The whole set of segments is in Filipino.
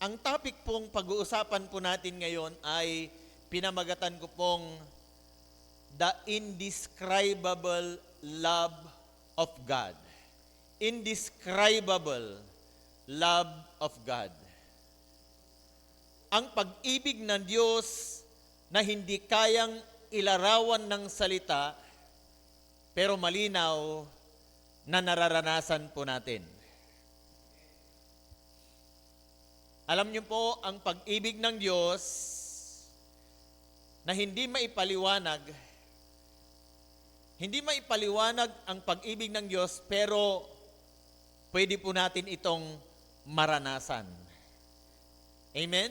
Ang topic pong pag-uusapan po natin ngayon ay pinamagatan ko pong the indescribable love of God. Indescribable love of God. Ang pag-ibig ng Diyos na hindi kayang ilarawan ng salita, pero malinaw na nararanasan po natin. Alam niyo po, ang pag-ibig ng Diyos na hindi maipaliwanag ang pag-ibig ng Diyos, pero pwede po natin itong maranasan. Amen?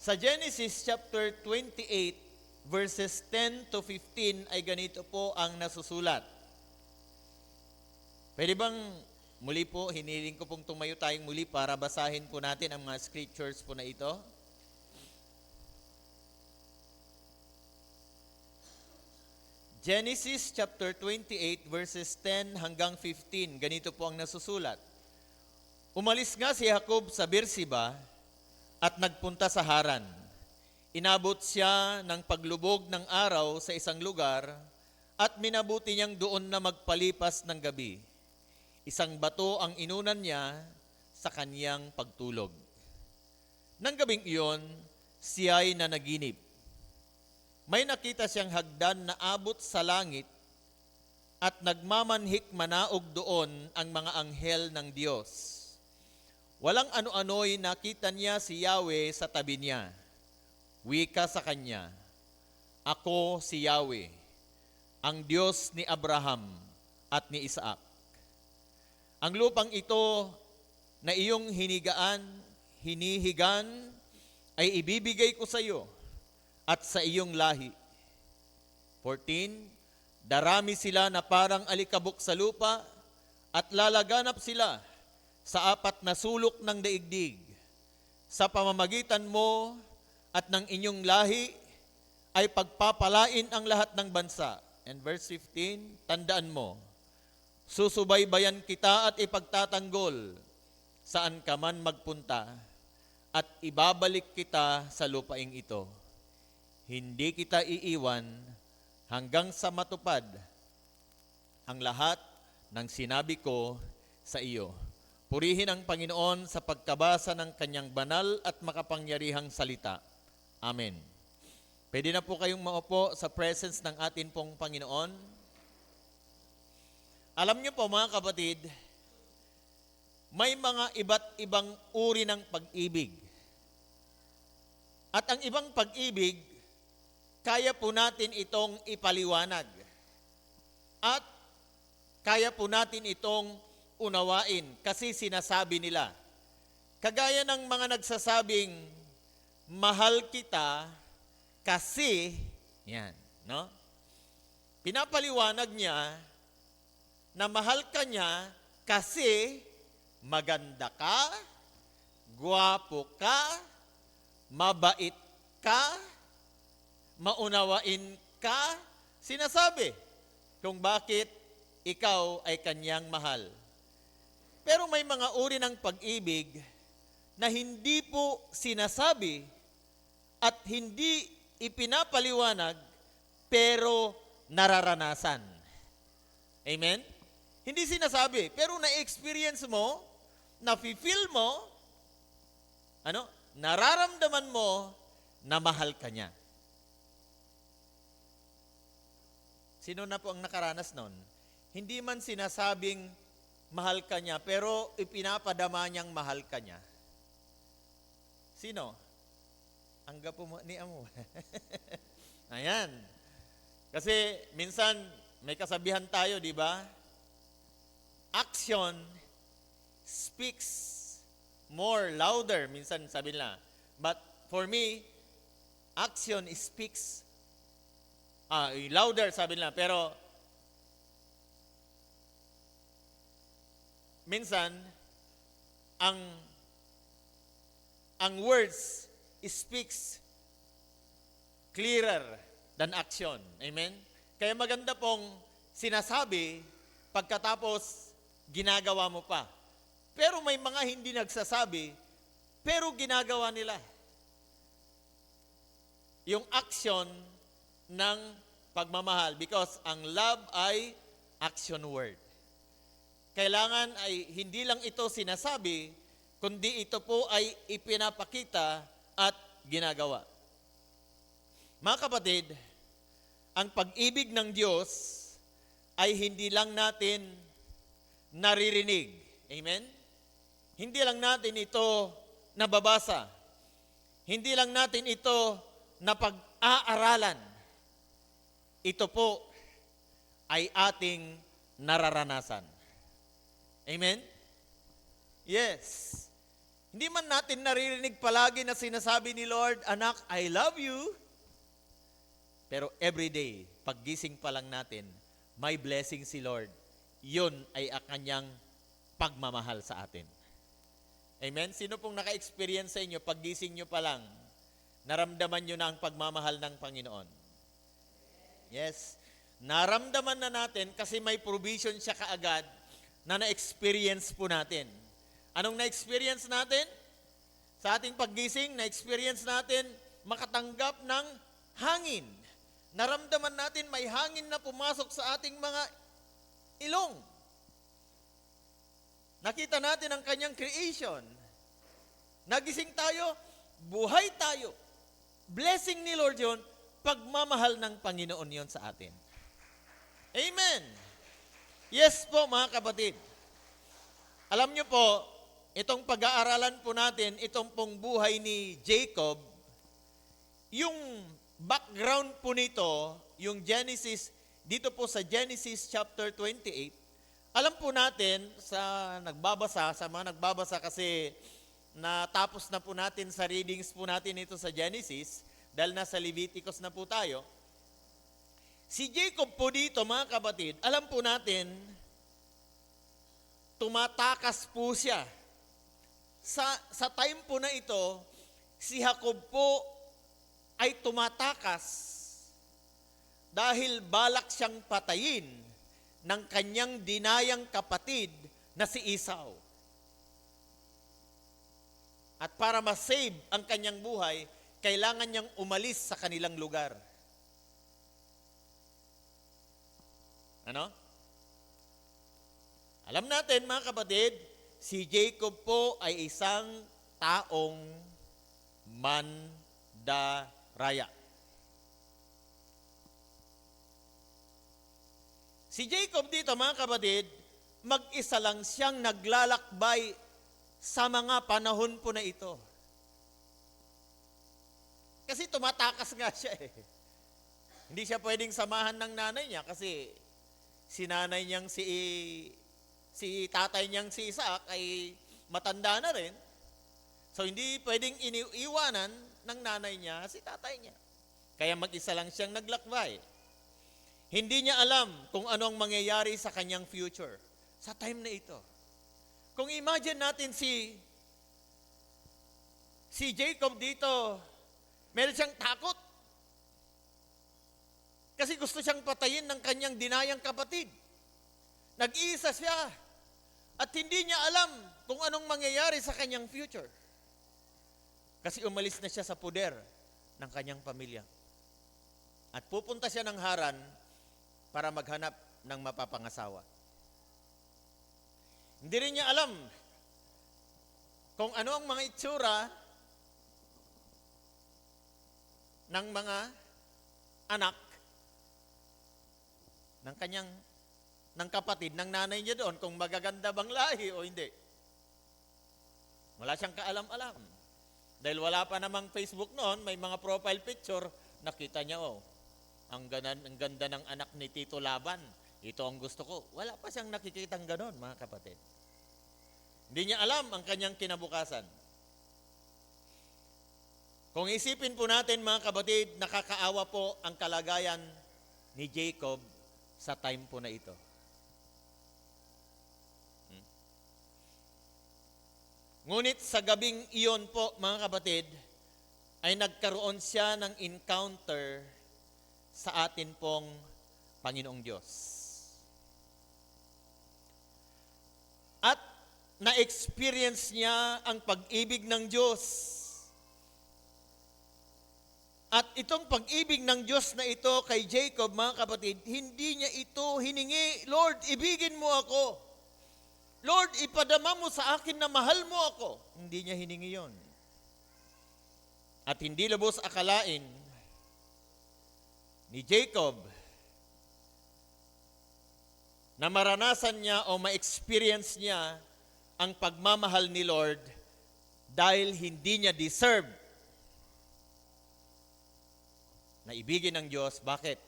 Sa Genesis chapter 28, verses 10 to 15 ay ganito po ang nasusulat. Pwede bang muli po, hiniling ko pong tumayo tayong muli para basahin po natin ang mga scriptures po na ito. Genesis chapter 28 verses 10 hanggang 15, ganito po ang nasusulat. Umalis nga si Jacob sa Beersheba at nagpunta sa Haran. Inabot siya ng paglubog ng araw sa isang lugar at minabuti niyang doon na magpalipas ng gabi. Isang bato ang inunan niya sa kaniyang pagtulog. Nang gabing iyon, siya'y nanaginip. May nakita siyang hagdan na abot sa langit at nagmamanhik manaog doon ang mga anghel ng Diyos. Walang ano-ano'y nakita niya si Yahweh sa tabi niya. Wika sa kanya, "Ako si Yahweh, ang Diyos ni Abraham at ni Isaac. Ang lupang ito na iyong hinihigan ay ibibigay ko sa iyo at sa iyong lahi." 14, darami sila na parang alikabok sa lupa at lalaganap sila sa apat na sulok ng daigdig. Sa pamamagitan mo at ng inyong lahi ay pagpapalain ang lahat ng bansa. And verse 15, tandaan mo, susubaybayan kita at ipagtatanggol saan ka man magpunta at ibabalik kita sa lupaing ito. Hindi kita iiwan hanggang sa matupad ang lahat ng sinabi ko sa iyo. Purihin ang Panginoon sa pagkabasa ng kanyang banal at makapangyarihang salita. Amen. Pwede na po kayong maupo sa presence ng atin pong Panginoon. Alam niyo po mga kapatid, may mga iba't ibang uri ng pag-ibig. At ang ibang pag-ibig, kaya po natin itong ipaliwanag. At kaya po natin itong unawain kasi sinasabi nila. Kagaya ng mga nagsasabing, mahal kita kasi, yan, no? Pinapaliwanag niya na mahal ka niya kasi maganda ka, gwapo ka, mabait ka, maunawain ka. Sinasabi kung bakit ikaw ay kanyang mahal. Pero may mga uri ng pag-ibig na hindi po sinasabi at hindi ipinapaliwanag pero nararanasan. Amen? Hindi sinasabi, pero na-experience mo, na-feel mo, nararamdaman mo na mahal ka niya. Sino na po ang nakaranas nun? Hindi man sinasabing mahal ka niya, pero ipinapadama niyang mahal ka niya. Sino? Angga po ni Amo. Ayan. Kasi minsan may kasabihan tayo, di ba? Action speaks more louder, minsan sabi nila. But for me, action speaks louder, sabi nila. Pero minsan, ang words speaks clearer than action. Amen? Kaya maganda pong sinasabi, pagkatapos ginagawa mo pa. Pero may mga hindi nagsasabi, pero ginagawa nila. Yung action ng pagmamahal. Because ang love ay action word. Kailangan ay hindi lang ito sinasabi, kundi ito po ay ipinapakita at ginagawa. Mga kapatid, ang pag-ibig ng Diyos ay hindi lang natin naririnig. Amen? Hindi lang natin ito nababasa. Hindi lang natin ito napag-aaralan. Ito po ay ating nararanasan. Amen? Yes. Hindi man natin naririnig palagi na sinasabi ni Lord, "Anak, I love you." Pero everyday, paggising pa lang natin, may blessing si Lord. Yun ay ang kanyang pagmamahal sa atin. Amen? Sino pong naka-experience sa inyo, paggising nyo pa lang, naramdaman nyo na ang pagmamahal ng Panginoon? Yes. Naramdaman na natin kasi may provision siya kaagad na na-experience po natin. Anong na-experience natin? Sa ating paggising, na-experience natin makatanggap ng hangin. Naramdaman natin may hangin na pumasok sa ating mga ilong. Nakita natin ang kanyang creation. Nagising tayo, buhay tayo. Blessing ni Lord yun, pagmamahal ng Panginoon yon sa atin. Amen. Yes po mga kapatid. Alam nyo po, itong pag-aaralan po natin, itong pong buhay ni Jacob, yung background po nito, yung Genesis, dito po sa Genesis chapter 28, alam po natin sa mga nagbabasa kasi natapos na po natin sa readings po natin ito sa Genesis, dahil nasa Leviticus na po tayo. Si Jacob po dito, mga kapatid, alam po natin, tumatakas po siya. Sa time po na ito, si Jacob po ay tumatakas dahil balak siyang patayin ng kanyang dinayang kapatid na si Esau. At para ma-save ang kanyang buhay, kailangan niyang umalis sa kanilang lugar. Ano? Alam natin mga kapatid, si Jacob po ay isang taong mandaraya. Si Jacob dito mga kapatid, mag-isa lang siyang naglalakbay sa mga panahon po na ito. Kasi tumatakas nga siya eh. Hindi siya pwedeng samahan ng nanay niya kasi si nanay niyang si tatay niyang si Isaac ay matanda na rin. So hindi pwedeng iniiwanan ng nanay niya si tatay niya. Kaya mag-isa lang siyang naglakbay. Hindi niya alam kung ano ang mangyayari sa kanyang future sa time na ito. Kung imagine natin si Jacob dito, meron siyang takot. Kasi gusto siyang patayin ng kanyang dinayang kapatid. Nag-iisa siya. At hindi niya alam kung anong mangyayari sa kanyang future. Kasi umalis na siya sa puder ng kanyang pamilya. At pupunta siya ng Haran para maghanap ng mapapangasawa. Hindi rin niya alam kung ano ang mga itsura ng mga anak ng kapatid, ng nanay niya doon, kung magaganda bang lahi o hindi. Wala siyang kaalam-alam. Dahil wala pa namang Facebook noon, may mga profile picture, nakita niya, ang ganda ng anak ni Tito Laban, ito ang gusto ko. Wala pa siyang nakikitang ganon, mga kapatid. Hindi niya alam ang kanyang kinabukasan. Kung isipin po natin, mga kapatid, nakakaawa po ang kalagayan ni Jacob sa time po na ito. Ngunit sa gabing iyon po, mga kapatid, ay nagkaroon siya ng encounter sa atin pong Panginoong Diyos. At na-experience niya ang pag-ibig ng Diyos. At itong pag-ibig ng Diyos na ito kay Jacob, mga kapatid, hindi niya ito hiningi, Lord, ibigin mo ako. Lord, ipadama mo sa akin na mahal mo ako. Hindi niya hiningi yon. At hindi lubos akalain ni Jacob na maranasan niya o ma-experience niya ang pagmamahal ni Lord dahil hindi niya deserve na ibigin ng Diyos. Bakit?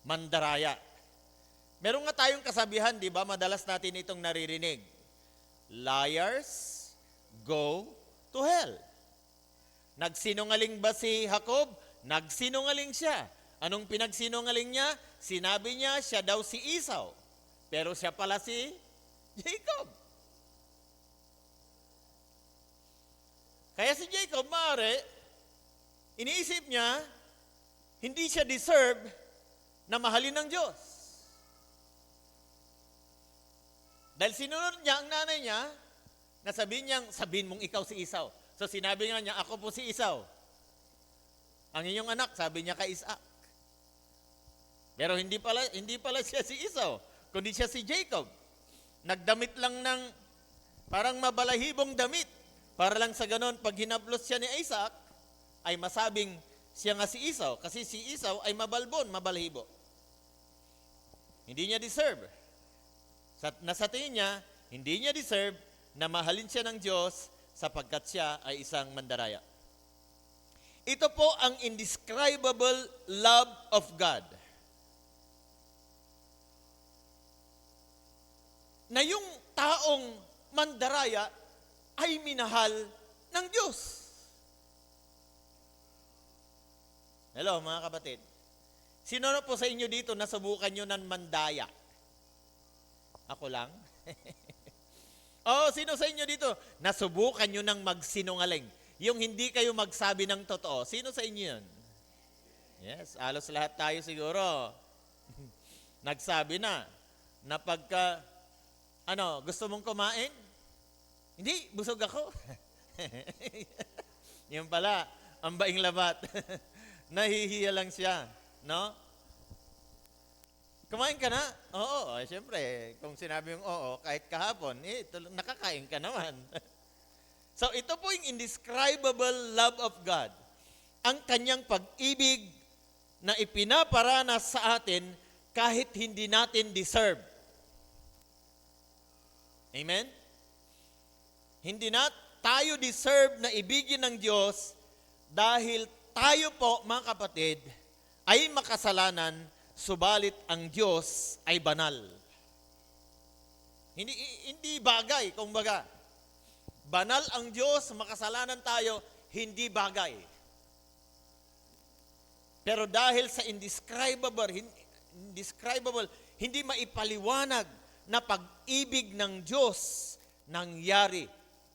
Mandaraya. Meron nga tayong kasabihan, di ba? Madalas natin itong naririnig. Liars go to hell. Nagsinungaling ba si Jacob? Nagsinungaling siya. Anong pinagsinungaling niya? Sinabi niya siya daw si Esau. Pero siya pala si Jacob. Kaya si Jacob, maaari, iniisip niya, hindi siya deserve na mahalin ng Diyos. Dahil sinunod niya ang nanay niya, na sabihin mong ikaw si Esau. So sinabi nga niya, ako po si Esau. Ang inyong anak, sabi niya kay Isaac. Pero hindi pala siya si Esau, kundi siya si Jacob. Nagdamit lang ng parang mabalahibong damit. Para lang sa ganon, pag hinaplos siya ni Isaac, ay masabing siya nga si Esau. Kasi si Esau ay mabalbon, mabalahibo. Hindi niya deserve. Sa tingin niya, hindi niya deserve na mahalin siya ng Diyos sapagkat siya ay isang mandaraya. Ito po ang indescribable love of God. Na yung taong mandaraya ay minahal ng Diyos. Hello mga kapatid. Sino na po sa inyo dito nasubukan nyo ng mandaya? Ako lang? Sino sa inyo dito nasubukan nyo ng magsinungaling? Yung hindi kayo magsabi ng totoo. Sino sa inyo yun? Yes, alos lahat tayo siguro. Nagsabi na pagka, gusto mong kumain? Hindi, busog ako. Yung pala, ang baing labat. Nahihiya lang siya, no? Kumain ka na? Oo, siyempre, kung sinabi yung oo, kahit kahapon, nakakain ka naman. So ito po yung indescribable love of God. Ang kanyang pag-ibig na ipinaparanas sa atin kahit hindi natin deserve. Amen? Hindi na tayo deserve na ibigin ng Diyos dahil tayo po, mga kapatid, ay makasalanan, subalit ang Diyos ay banal. Hindi bagay, kumbaga. Banal ang Diyos, makasalanan tayo, hindi bagay. Pero dahil sa indescribable, hindi maipaliwanag na pag-ibig ng Diyos, nangyari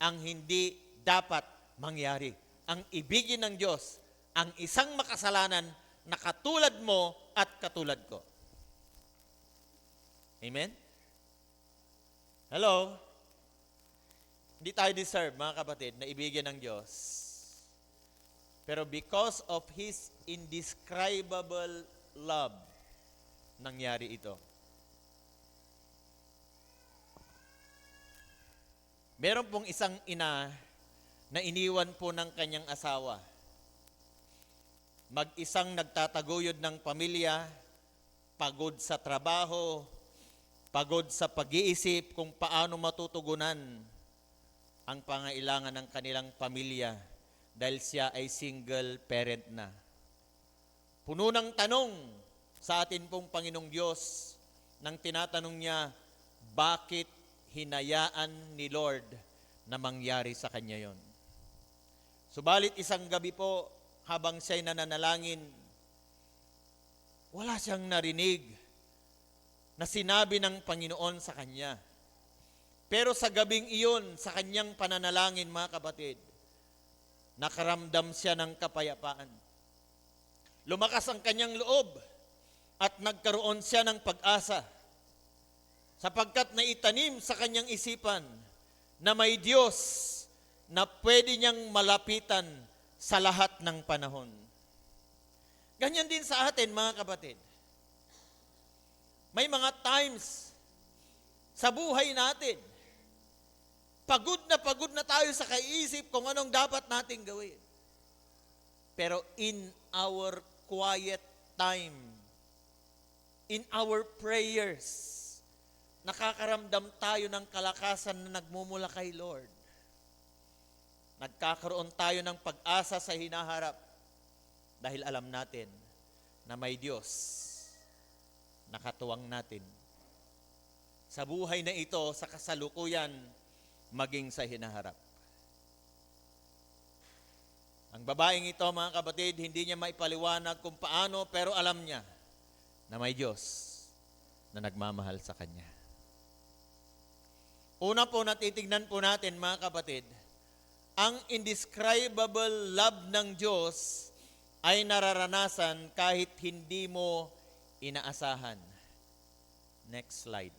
ang hindi dapat mangyari. Ang ibigin ng Diyos, ang isang makasalanan na katulad mo at katulad ko. Amen? Hello? Hindi tayo deserve, mga kapatid, na ibigin ng Diyos. Pero because of His indescribable love, nangyari ito. Meron pong isang ina na iniwan po ng kanyang asawa. Mag-isang nagtataguyod ng pamilya, pagod sa trabaho, pagod sa pag-iisip kung paano matutugunan ang pangailangan ng kanilang pamilya dahil siya ay single parent na. Puno ng tanong sa atin pong Panginoong Diyos nang tinatanong niya, bakit hinayaan ni Lord na mangyari sa kanya yon? Subalit isang gabi po, habang siya'y nananalangin, wala siyang narinig na sinabi ng Panginoon sa kanya. Pero sa gabing iyon, sa kanyang pananalangin, mga kapatid, nakaramdam siya ng kapayapaan. Lumakas ang kanyang loob at nagkaroon siya ng pag-asa sapagkat naitanim sa kanyang isipan na may Diyos na pwede niyang malapitan sa lahat ng panahon. Ganyan din sa atin, mga kapatid. May mga times sa buhay natin, pagod na tayo sa kaisip kung anong dapat nating gawin. Pero in our quiet time, in our prayers, nakakaramdam tayo ng kalakasan na nagmumula kay Lord. Nagkakaroon tayo ng pag-asa sa hinaharap dahil alam natin na may Diyos na katuwang natin sa buhay na ito, sa kasalukuyan, maging sa hinaharap. Ang babaeng ito, mga kapatid, hindi niya maipaliwanag kung paano, pero alam niya na may Diyos na nagmamahal sa kanya. Una po, natitignan po natin, mga kapatid, ang indescribable love ng Diyos ay nararanasan kahit hindi mo inaasahan. Next slide.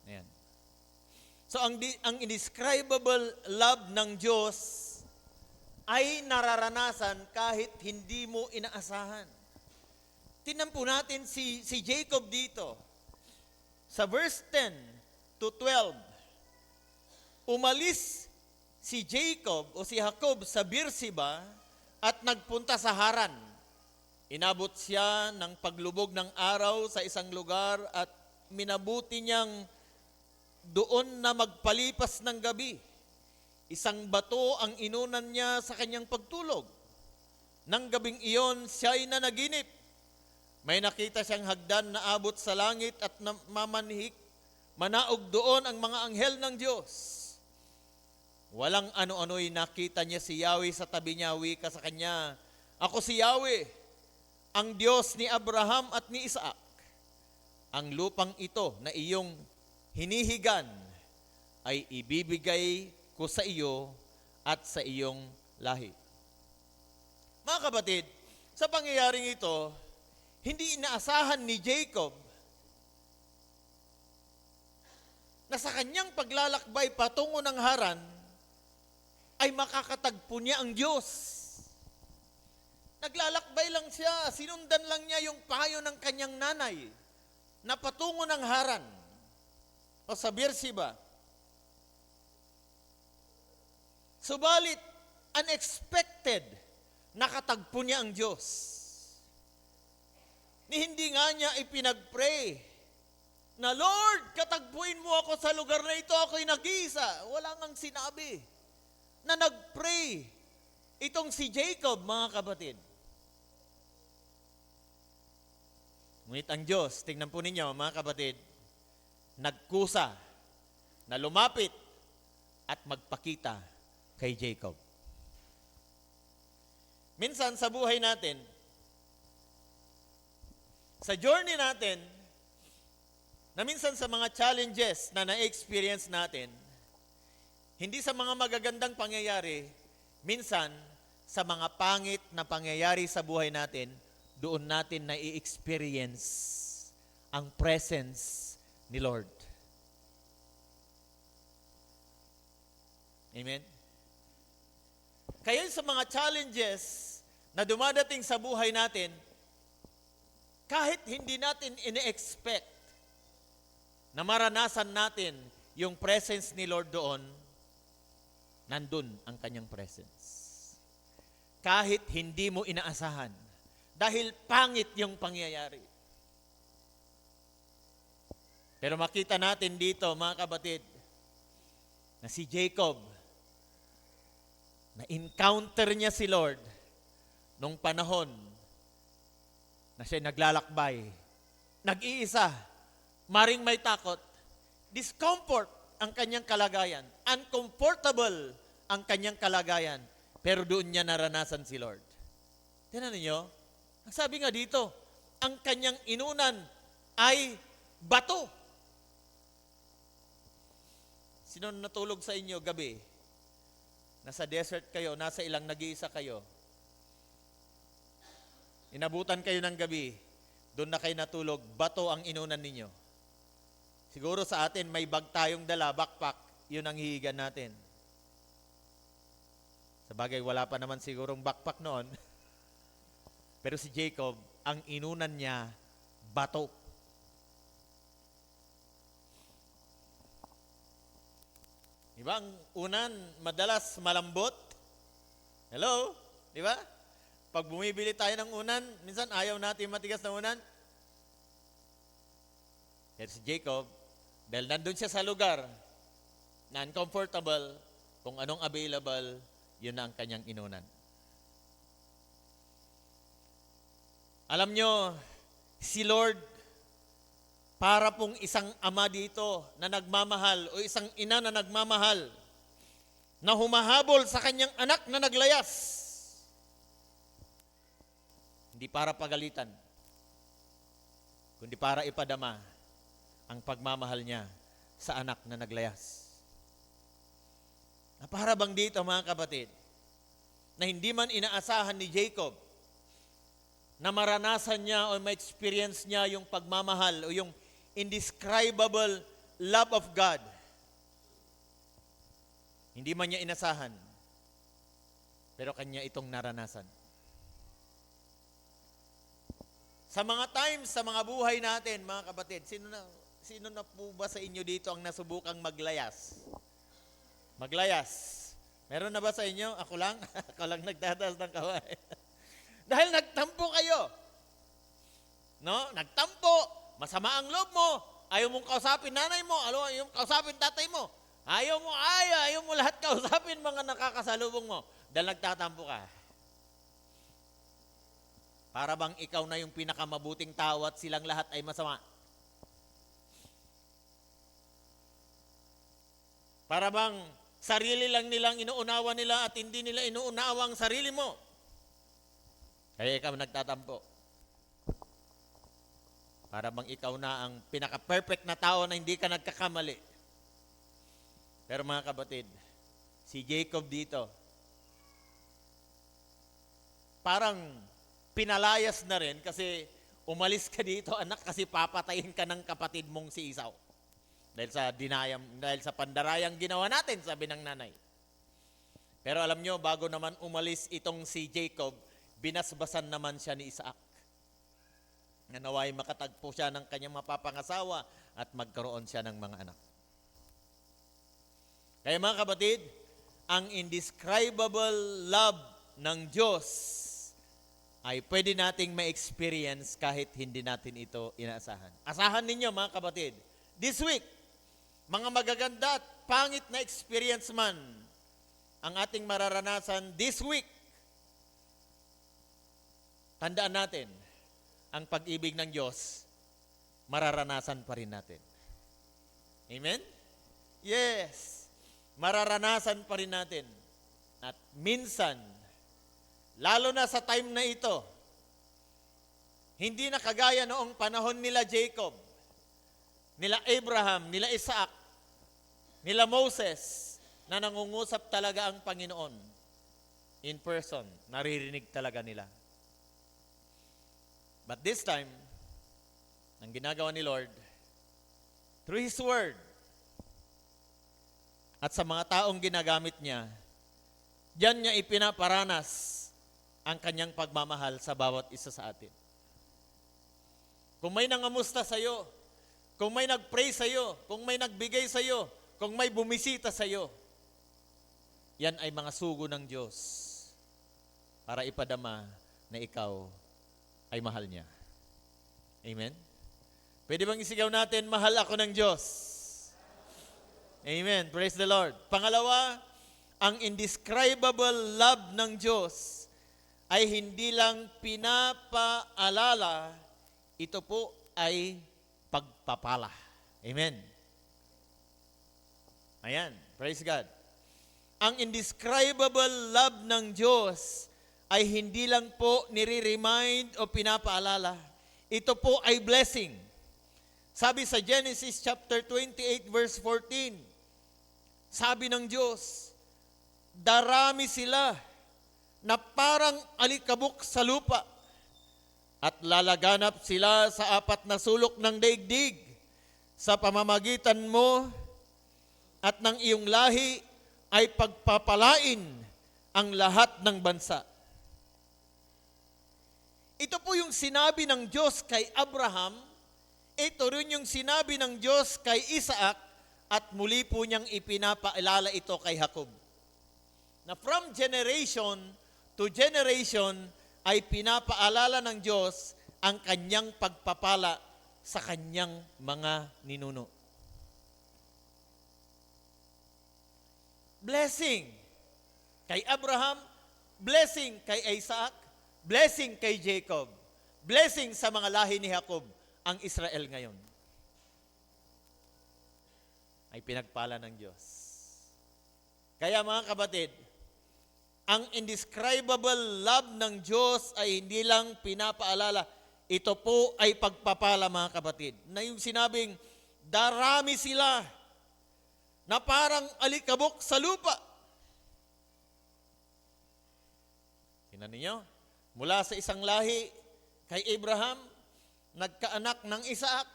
Ayan. So ang indescribable love ng Diyos ay nararanasan kahit hindi mo inaasahan. Tingnan po natin si Jacob dito. Sa verse 10 to 12, umalis si Jacob o si Jacob sa Beersheba at nagpunta sa Haran. Inabot siya ng paglubog ng araw sa isang lugar at minabuti niyang doon na magpalipas ng gabi. Isang bato ang inunan niya sa kanyang pagtulog. Nang gabing iyon, siya'y nanaginip. May nakita siyang hagdan na abot sa langit at mamanhik. Manaog doon ang mga anghel ng Diyos. Walang ano-ano'y nakita niya si Yahweh sa tabi niya, wika sa kanya, "Ako si Yahweh, ang Diyos ni Abraham at ni Isaac. Ang lupang ito na iyong hinihigan ay ibibigay ko sa iyo at sa iyong lahi." Mga kapatid, sa pangyayaring ito, hindi inaasahan ni Jacob na sa kanyang paglalakbay patungo ng Haran ay makakatagpo niya ang Diyos. Naglalakbay lang siya, sinundan lang niya yung payo ng kanyang nanay na patungo ng Haran o sa Beersheba. Subalit, unexpected, nakatagpo niya ang Diyos. Ni hindi nga niya ipinag-pray na, "Lord, katagpuin mo ako sa lugar na ito, ako'y nag-iisa." Wala ngang sinabi na nag-pray itong si Jacob, mga kapatid. Ngunit ang Diyos, tingnan po ninyo, mga kapatid, nagkusa na lumapit at magpakita kay Jacob. Minsan sa buhay natin, sa journey natin, na minsan sa mga challenges na na-experience natin, hindi sa mga magagandang pangyayari, minsan sa mga pangit na pangyayari sa buhay natin, doon natin na-experience ang presence ni Lord. Amen? Kaya sa mga challenges na dumadating sa buhay natin, kahit hindi natin ine-expect na maranasan natin yung presence ni Lord doon, nandun ang kanyang presence. Kahit hindi mo inaasahan, dahil pangit yung pangyayari. Pero makita natin dito, mga kapatid, na si Jacob, na-encounter niya si Lord nung panahon na siya naglalakbay, nag-iisa, maring may takot, discomfort ang kanyang kalagayan, uncomfortable ang kanyang kalagayan, pero doon niya naranasan si Lord. Tingnan ninyo, ang sabi nga dito, ang kanyang inunan ay bato. Sino natulog sa inyo gabi? Nasa desert kayo, nasa ilang nag-iisa kayo. Inabutan kayo ng gabi. doon na kayo natulog, bato ang inunan ninyo. Siguro sa atin, may bag tayong dala, backpack, yun ang hihigan natin. Sa bagay, wala pa naman sigurong backpack noon. Pero si Jacob, ang inunan niya, bato. Diba? Ang unan, madalas malambot. Hello? Diba? Pag bumibili tayo ng unan, minsan ayaw natin matigas na unan. Kaya si Jacob, dahil nandun siya sa lugar na uncomfortable, kung anong available, yun na ang kanyang inunan. Alam nyo, si Lord, para pong isang ama dito na nagmamahal o isang ina na nagmamahal, na humahabol sa kanyang anak na naglayas. Hindi para pagalitan, kundi para ipadama ang pagmamahal niya sa anak na naglayas. Na para bang dito mga kapatid, na hindi man inaasahan ni Jacob na maranasan niya o ma-experience niya yung pagmamahal o yung indescribable love of God. Hindi man niya inasahan, pero kanya itong naranasan. Sa mga times, sa mga buhay natin, mga kapatid, sino na po ba sa inyo dito ang nasubukang maglayas? Maglayas. Meron na ba sa inyo? Ako lang? Ako lang nagtataas ng kaway. Dahil nagtampo kayo. No? Nagtampo. Masama ang loob mo. Ayaw mong kausapin nanay mo. Ayaw mong kausapin tatay mo. Ayaw mo lahat kausapin mga nakakasalubong mo. Dahil nagtatampo ka. Para bang ikaw na yung pinakamabuting tao at silang lahat ay masama. Para bang sarili lang nilang inuunawa nila at hindi nila inuunawa ang sarili mo. Kaya ikaw nagtatampo. Para bang ikaw na ang pinaka-perfect na tao na hindi ka nagkakamali. Pero mga kapatid, si Jacob dito, parang pinalayas na rin kasi umalis ka dito anak kasi papatayin ka ng kapatid mong si Esau. Dahil sa pandarayang ginawa natin, sabi ng nanay. Pero alam nyo, bago naman umalis itong si Jacob, binasbasan naman siya ni Isaac. Naway makatagpo siya ng kanyang mapapangasawa at magkaroon siya ng mga anak. Kaya mga kapatid, ang indescribable love ng Diyos ay pwede nating ma-experience kahit hindi natin ito inaasahan. Asahan ninyo mga kapatid, this week, mga magaganda at pangit na experience man ang ating mararanasan this week, tandaan natin, ang pag-ibig ng Diyos, mararanasan pa rin natin. Amen? Yes, mararanasan pa rin natin. At minsan, lalo na sa time na ito, hindi na kagaya noong panahon nila Jacob, nila Abraham, nila Isaac, nila Moses, na nangungusap talaga ang Panginoon in person. Naririnig talaga nila. But this time, ang ginagawa ni Lord, through His Word, at sa mga taong ginagamit niya, diyan niya ipinaparanas ang kanyang pagmamahal sa bawat isa sa atin. Kung may nangamusta sa'yo, kung may nag-pray sa'yo, kung may nagbigay sa'yo, kung may bumisita sa'yo, yan ay mga sugo ng Diyos para ipadama na ikaw ay mahal niya. Amen? Pwede bang isigaw natin, mahal ako ng Diyos? Amen. Praise the Lord. Pangalawa, ang indescribable love ng Diyos ay hindi lang pinapaalala, ito po ay pagpapala. Amen. Ayan. Praise God. Ang indescribable love ng Diyos ay hindi lang po nire-remind o pinapaalala. Ito po ay blessing. Sabi sa Genesis chapter 28 verse 14, sabi ng Diyos, darami sila na parang alikabok sa lupa at lalaganap sila sa apat na sulok ng daigdig sa pamamagitan mo at ng iyong lahi ay pagpapalain ang lahat ng bansa. Ito po yung sinabi ng Diyos kay Abraham, ito rin yung sinabi ng Diyos kay Isaac, at muli po niyang ipinapaalala ito kay Jacob. Na from generation to generation ay pinapaalala ng Diyos ang kanyang pagpapala sa kanyang mga ninuno. Blessing kay Abraham, blessing kay Isaac, blessing kay Jacob, blessing sa mga lahi ni Jacob, ang Israel ngayon ay pinagpala ng Diyos. Kaya mga kapatid, ang indescribable love ng Diyos ay hindi lang pinapaalala, ito po ay pagpapala mga kapatid. Na yung sinabing, darami sila na parang alikabok sa lupa. Tingnan ninyo, mula sa isang lahi kay Abraham, nagkaanak ng Isaac.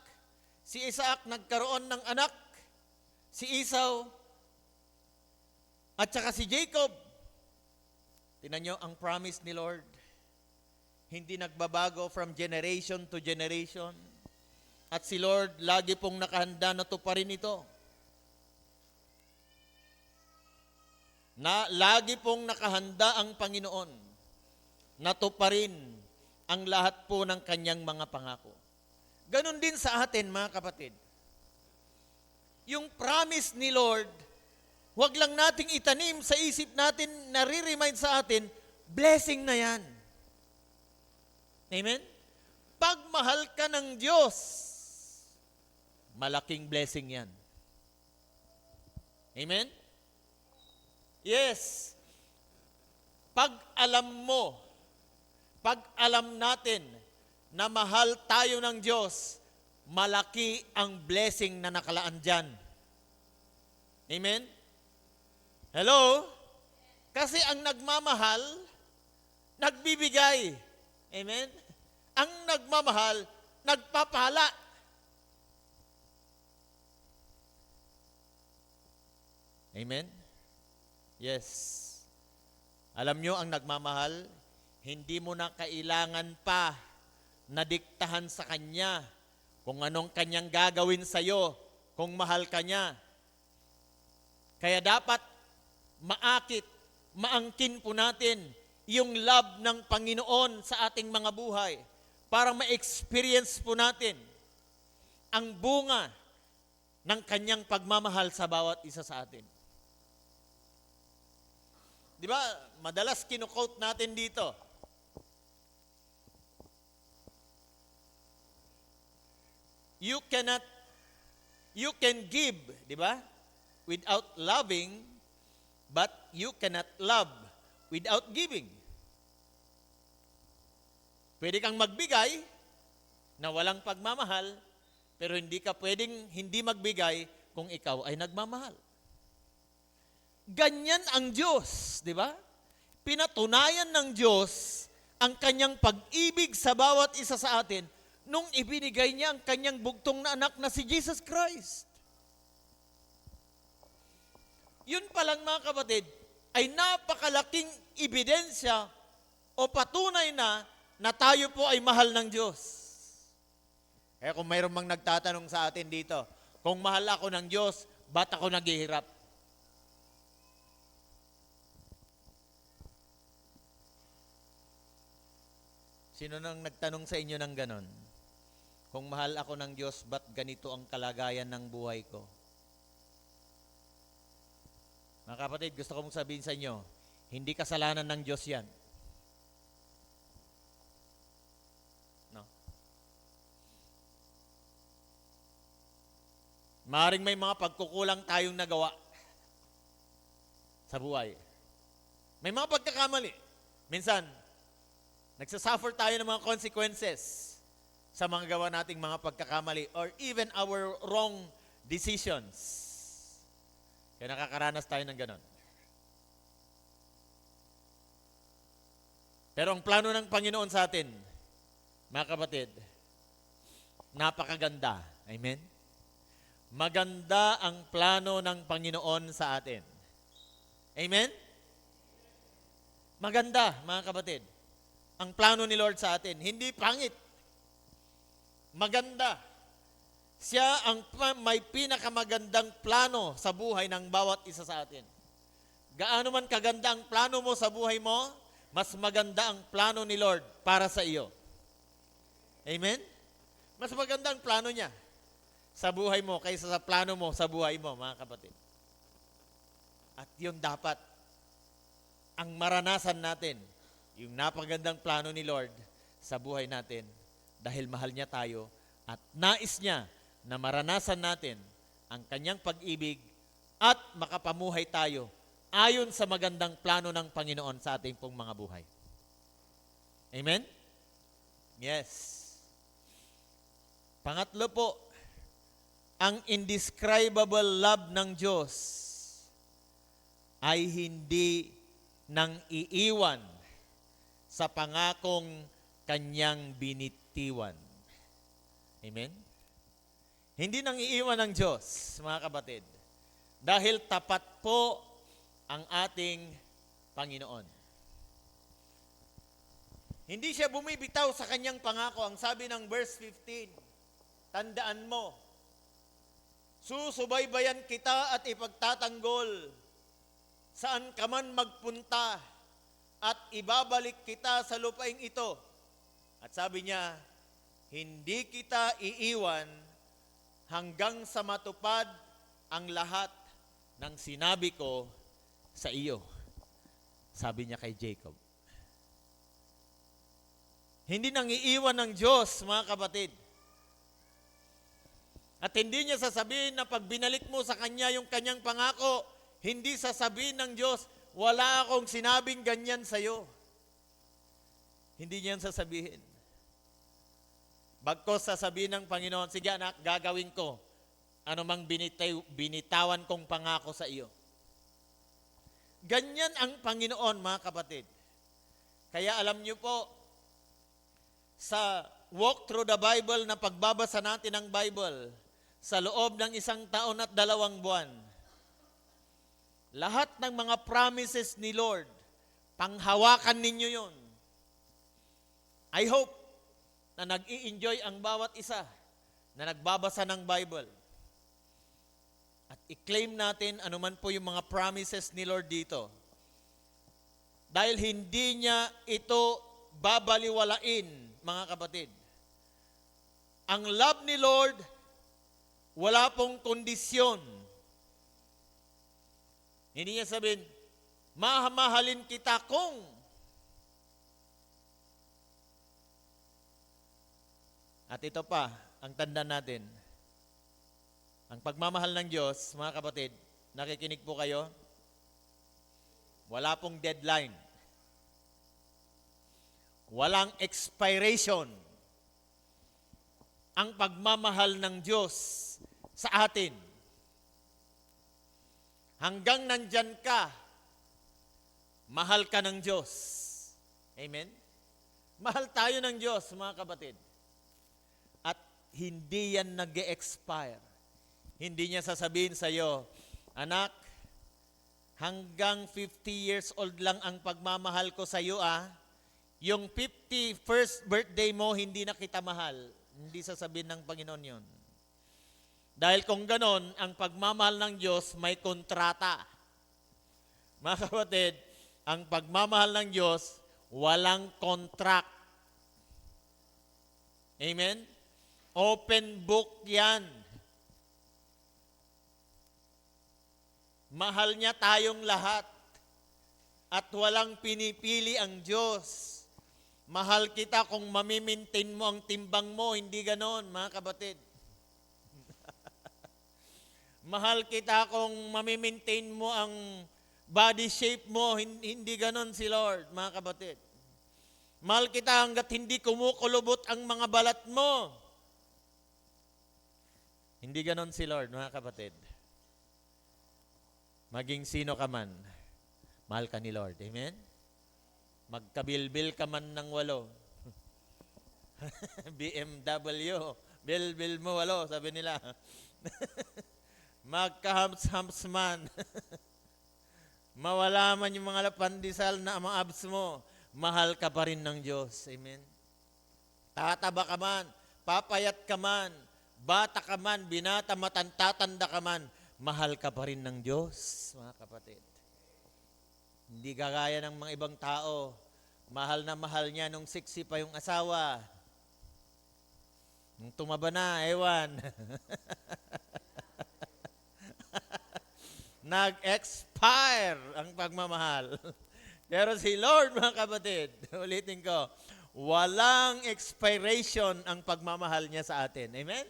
Si Isaac nagkaroon ng anak, si Esau, at saka si Jacob. Tingnan nyo, ang promise ni Lord, hindi nagbabago from generation to generation. At si Lord, lagi pong nakahanda na tuparin ito. Na lagi pong nakahanda ang Panginoon na tuparin ang lahat po ng kanyang mga pangako. Ganon din sa atin, mga kapatid. Yung promise ni Lord, huwag lang nating itanim sa isip natin, nare-remind sa atin, blessing na yan. Amen? Pagmahal ka ng Diyos, malaking blessing yan. Amen? Yes. Pag alam mo, pag alam natin na mahal tayo ng Diyos, malaki ang blessing na nakalaan dyan. Amen? Hello? Kasi ang nagmamahal, nagbibigay. Amen? Ang nagmamahal, nagpapala. Amen? Yes. Alam nyo, ang nagmamahal, hindi mo na kailangan pa na diktahan sa Kanya kung anong Kanyang gagawin sa iyo kung mahal ka niya. Kaya dapat maakit, maangkin po natin yung love ng Panginoon sa ating mga buhay para ma-experience po natin ang bunga ng Kanyang pagmamahal sa bawat isa sa atin. Di ba, madalas kinukote natin dito, you can give, di ba? Without loving, but you cannot love without giving. Pwede kang magbigay na walang pagmamahal, pero hindi ka pwedeng hindi magbigay kung ikaw ay nagmamahal. Ganyan ang Diyos, di ba? Pinatunayan ng Diyos ang kanyang pag-ibig sa bawat isa sa atin nung ibinigay niya ang kanyang bugtong na anak na si Jesus Christ. Yun pa lang mga kapatid, ay napakalaking ebidensya o patunay na tayo po ay mahal ng Diyos. Kaya kung mayroon mang nagtatanong sa atin dito, kung mahal ako ng Diyos, ba't ako naghihirap? Sino nang nagtanong sa inyo ng ganon? Kung mahal ako ng Diyos, ba't ganito ang kalagayan ng buhay ko? Mga kapatid, gusto kong sabihin sa inyo, hindi kasalanan ng Diyos yan. No? Maaaring may mga pagkukulang tayong nagawa sa buhay. May mga pagkakamali. Minsan, nagsasuffer tayo ng mga consequences sa mga gawa nating mga pagkakamali or even our wrong decisions. Kaya nakakaranas tayo ng ganon. Pero ang plano ng Panginoon sa atin, Mga kapatid, napakaganda. Amen? Maganda ang plano ng Panginoon sa atin. Amen? Maganda, mga kapatid. Ang plano ni Lord sa atin. Hindi pangit. Maganda. Siya ang may pinakamagandang plano sa buhay ng bawat isa sa atin. Gaano man kaganda ang plano mo sa buhay mo, mas maganda ang plano ni Lord para sa iyo. Amen? Mas maganda ang plano niya sa buhay mo kaysa sa plano mo sa buhay mo, mga kapatid. At yun dapat ang maranasan natin, yung napagandang plano ni Lord sa buhay natin dahil mahal niya tayo at nais niya na maranasan natin ang kanyang pag-ibig at makapamuhay tayo ayon sa magandang plano ng Panginoon sa ating pong mga buhay. Amen? Yes. Pangatlo po, ang indescribable love ng Diyos ay hindi nang iiwan sa pangakong kanyang binitiwan. Amen? Hindi nang iiwan ng Diyos, mga kapatid, dahil tapat po ang ating Panginoon. Hindi siya bumibitaw sa kanyang pangako. Ang sabi ng verse 15, tandaan mo, susubaybayan kita at ipagtatanggol saan ka man magpunta at ibabalik kita sa lupaing ito. At sabi niya, hindi kita iiwan hanggang sa matupad ang lahat ng sinabi ko sa iyo. Sabi niya kay Jacob. Hindi nang iiwan ng Diyos, mga kapatid. At hindi niya sasabihin na pag binalik mo sa Kanya yung Kanyang pangako, hindi sasabihin ng Diyos, wala akong sinabing ganyan sa iyo. Hindi niya sasabihin. Bagkos sasabihin ng Panginoon, sige anak, gagawin ko. Ano mang binitawan kong pangako sa iyo. Ganyan ang Panginoon, mga kapatid. Kaya alam niyo po, sa walk through the Bible na pagbabasa natin ng Bible, sa loob ng 1 taon at 2 buwan, lahat ng mga promises ni Lord, panghawakan ninyo yon. I hope na nag-i-enjoy ang bawat isa na nagbabasa ng Bible. At i-claim natin anuman po yung mga promises ni Lord dito. Dahil hindi niya ito babaliwalain, mga kapatid. Ang love ni Lord, wala pong kondisyon. Hindi niya sabihin, mamahalin kita kung. At ito pa, ang tanda natin. Ang pagmamahal ng Diyos, mga kapatid, nakikinig po kayo? Wala pong deadline. Walang expiration. Ang pagmamahal ng Diyos sa atin. Hanggang nandyan ka, mahal ka ng Diyos. Amen? Mahal tayo ng Diyos, mga kapatid. At hindi yan nag-expire. Hindi niya sasabihin sa iyo, anak, hanggang 50 years old lang ang pagmamahal ko sa iyo, Yung 51st birthday mo, hindi na kita mahal. Hindi sasabihin ng Panginoon yun. Dahil kung ganon, ang pagmamahal ng Diyos may kontrata. Mga kapatid, ang pagmamahal ng Diyos, walang contract. Amen? Open book yan. Mahal niya tayong lahat. At walang pinipili ang Diyos. Mahal kita kung mamimintain mo ang timbang mo, hindi ganon, mga kapatid. Mahal kita kung mamimintain mo ang body shape mo, hindi ganon si Lord, mga kapatid. Mahal kita hanggat hindi kumukulubot ang mga balat mo. Hindi ganon si Lord, mga kapatid. Maging sino ka man, mahal ka ni Lord. Amen? Magkabilbil ka man ng 8. BMW. Bil mo, walo, sabi nila. Magka-hams-hams man. Mawala man yung mga pandesal na mga abs mo, mahal ka pa rin ng Diyos. Amen? Tataba ka man, papayat ka man, bata ka man, binata, tatanda ka man, mahal ka pa rin ng Diyos, mga kapatid. Hindi kagaya ng mga ibang tao, mahal na mahal niya nung sexy pa yung asawa. Nung tumaba na, ewan. Nag-expire ang pagmamahal. Pero si Lord, mga kapatid, ulitin ko, walang expiration ang pagmamahal niya sa atin. Amen?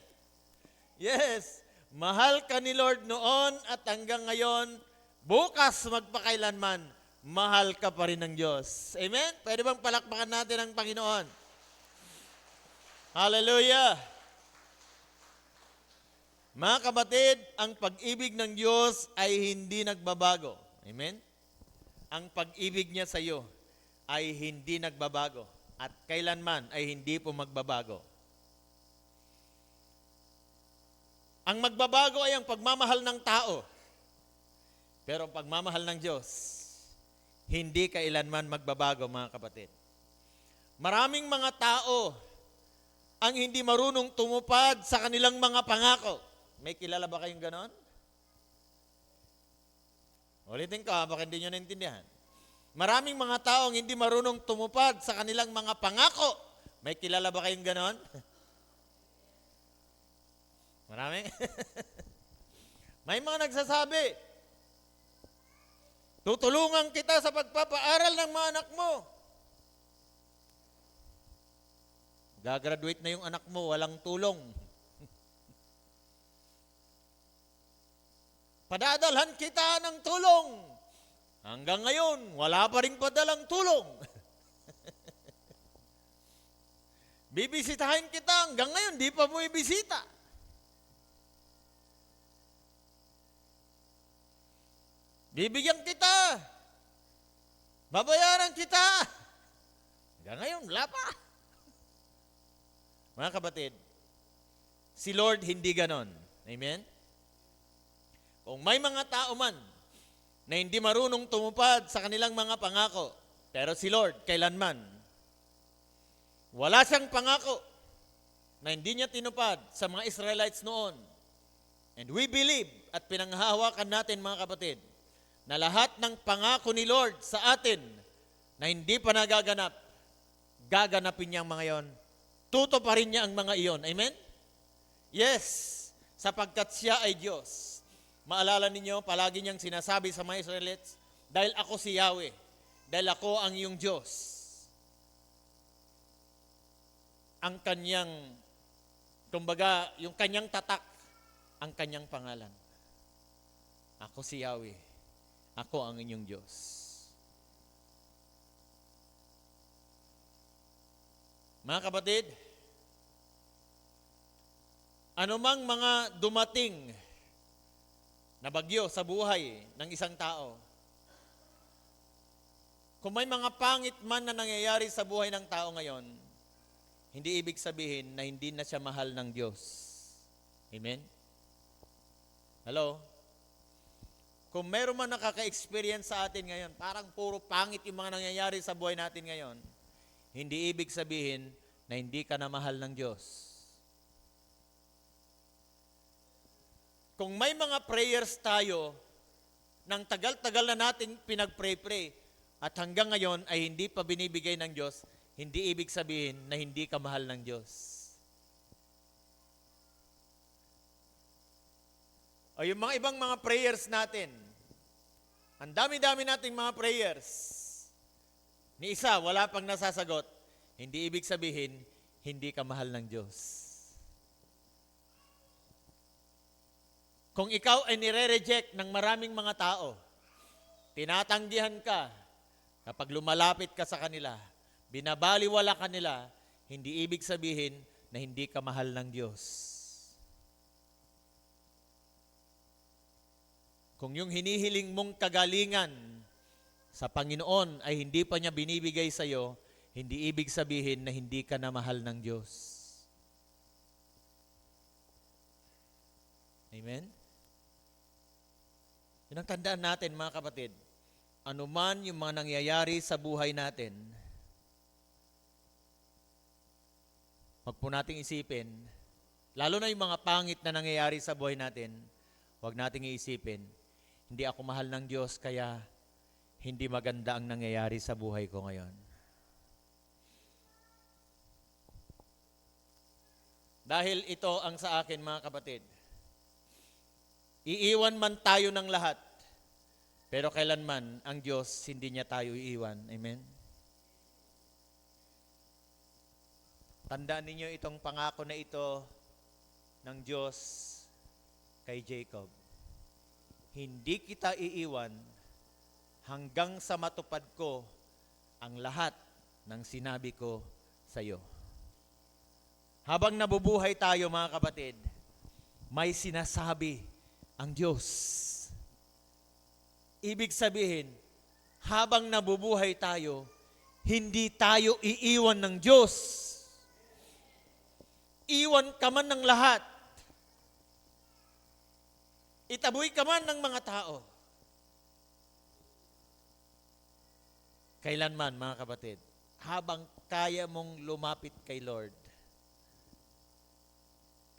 Yes. Mahal ka ni Lord noon at hanggang ngayon, bukas magpakailanman, mahal ka pa rin ng Diyos. Amen? Pwede bang palakpakan natin ang Panginoon? Hallelujah! Mga kapatid, ang pag-ibig ng Diyos ay hindi nagbabago. Amen? Ang pag-ibig niya sa iyo ay hindi nagbabago at kailanman ay hindi po magbabago. Ang magbabago ay ang pagmamahal ng tao. Pero ang pagmamahal ng Diyos, hindi kailanman magbabago, mga kapatid. Maraming mga tao ang hindi marunong tumupad sa kanilang mga pangako. May kilala ba kayong ganon? Ulitin ko, baka hindi nyo naintindihan. Maraming mga taong hindi marunong tumupad sa kanilang mga pangako. May kilala ba kayong ganon? Marami? May mga nagsasabi, tutulungan kita sa pagpapaaral ng mga anak mo. Gagraduate na yung anak mo, walang tulong. Padadalhan kita ng tulong. Hanggang ngayon, wala pa rin padalang tulong. Bibisitahin kita, hanggang ngayon, di pa mo ibisita. Bibigyan kita. Babayaran kita. Hanggang ngayon, wala pa. Mga kapatid, si Lord hindi ganon. Amen? Kung may mga tao man na hindi marunong tumupad sa kanilang mga pangako, pero si Lord, kailanman, wala siyang pangako na hindi niya tinupad sa mga Israelites noon. And we believe at pinanghahawakan natin, mga kapatid, na lahat ng pangako ni Lord sa atin na hindi pa nagaganap, gaganapin niya ang mga iyon. Tutuparin niya ang mga iyon. Amen? Yes, sapagkat siya ay Diyos. Maalala ninyo, palagi niyang sinasabi sa mga Israelites, dahil ako si Yahweh, dahil ako ang iyong Diyos. Ang kanyang, kumbaga, yung kanyang tatak, ang kanyang pangalan. Ako si Yahweh, ako ang inyong Diyos. Mga kapatid, anumang mga dumating na bagyo sa buhay ng isang tao, kung may mga pangit man na nangyayari sa buhay ng tao ngayon, hindi ibig sabihin na hindi na siya mahal ng Diyos. Amen? Hello? Kung meron man nakaka-experience sa atin ngayon, parang puro pangit yung mga nangyayari sa buhay natin ngayon, hindi ibig sabihin na hindi ka na mahal ng Diyos. Kung may mga prayers tayo, nang tagal-tagal na natin pinag-pray-pray, at hanggang ngayon ay hindi pa binibigay ng Diyos, hindi ibig sabihin na hindi ka mahal ng Diyos. O yung mga ibang mga prayers natin, ang dami-dami nating mga prayers, ni isa, wala pang nasasagot, hindi ibig sabihin, hindi ka mahal ng Diyos. Kung ikaw ay nire-reject ng maraming mga tao, tinatanggihan ka, kapag lumalapit ka sa kanila, binabaliwala ka nila, hindi ibig sabihin na hindi ka mahal ng Diyos. Kung yung hinihiling mong kagalingan sa Panginoon ay hindi pa niya binibigay sa iyo, hindi ibig sabihin na hindi ka na mahal ng Diyos. Amen? Yun ang tandaan natin, mga kapatid. Ano man yung mga nangyayari sa buhay natin, wag po nating isipin, lalo na yung mga pangit na nangyayari sa buhay natin, wag nating iisipin, hindi ako mahal ng Diyos, kaya hindi maganda ang nangyayari sa buhay ko ngayon. Dahil ito ang sa akin, mga kapatid. Iiwan man tayo ng lahat, pero kailanman ang Diyos hindi niya tayo iiwan. Amen? Tandaan ninyo itong pangako na ito ng Diyos kay Jacob. Hindi kita iiwan hanggang sa matupad ko ang lahat ng sinabi ko sa iyo. Habang nabubuhay tayo, mga kapatid, may sinasabi ang Diyos. Ibig sabihin, habang nabubuhay tayo, hindi tayo iiwan ng Diyos. Iwan ka man ng lahat. Itaboy ka man ng mga tao. Kailanman, mga kapatid, habang kaya mong lumapit kay Lord,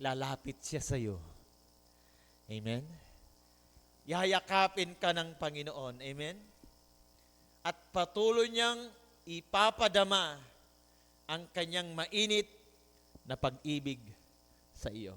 lalapit siya sa iyo. Amen? Yayakapin ka ng Panginoon. Amen? At patuloy niyang ipapadama ang kanyang mainit na pag-ibig sa iyo.